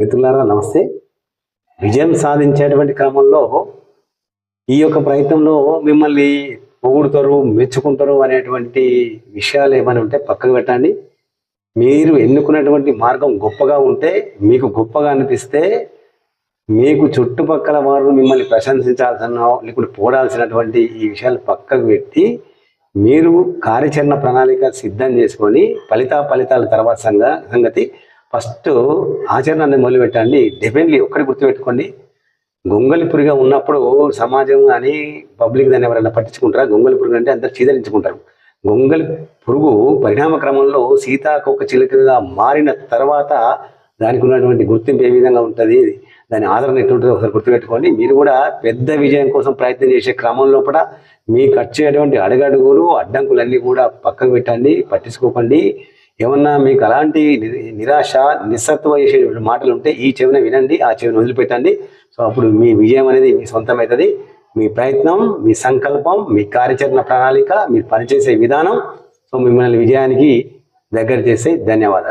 మిత్రులారా నమస్తే. విజయం సాధించేటువంటి క్రమంలో ఈ యొక్క ప్రయత్నంలో మిమ్మల్ని పొగుడుతారు, మెచ్చుకుంటారు అనేటువంటి విషయాలు ఏమైనా ఉంటే పక్కకు పెట్టండి. మీరు ఎన్నుకున్నటువంటి మార్గం గొప్పగా ఉంటే, మీకు గొప్పగా అనిపిస్తే, మీకు చుట్టుపక్కల వారు మిమ్మల్ని ప్రశంసించాల్సిన లేకుంటే పోడాల్సినటువంటి ఈ విషయాలు పక్కకు పెట్టి మీరు కార్యాచరణ ప్రణాళిక సిద్ధం చేసుకొని ఫలితాల తర్వాత సంగతి ఫస్ట్ ఆచరణ అనేది మొదలు పెట్టండి. డెఫినెట్లీ ఒక్కటి గుర్తుపెట్టుకోండి, గొంగలి పురిగా ఉన్నప్పుడు సమాజం కానీ పబ్లిక్ దాన్ని ఎవరైనా పట్టించుకుంటారా? గొంగలి పురుగు అంటే అందరు చీదరించుకుంటారు. గొంగలి పురుగు పరిణామ క్రమంలో సీతాకోక చిలుకగా మారిన తర్వాత దానికి ఉన్నటువంటి గుర్తింపు ఏ విధంగా ఉంటుంది, దాని ఆదరణ ఎట్లుంటుందో ఒకసారి గుర్తుపెట్టుకోండి. మీరు కూడా పెద్ద విజయం కోసం ప్రయత్నం చేసే క్రమంలో కూడా మీకు వచ్చేటువంటి అడుగడుగులు అడ్డంకులన్నీ కూడా పక్కకు పెట్టండి, పట్టించుకోకండి. ఏమన్నా మీకు అలాంటి నిరాశ నిస్సత్వ చేసే మాటలు ఉంటే ఈ చెవిన వినండి, ఆ చెవిని వదిలిపెట్టండి. సో అప్పుడు మీ విజయం అనేది మీ సొంతమవుతుంది. మీ ప్రయత్నం, మీ సంకల్పం, మీ కార్యాచరణ ప్రణాళిక, మీరు పనిచేసే విధానం సో మిమ్మల్ని విజయానికి దగ్గర చేసే. ధన్యవాదాలు.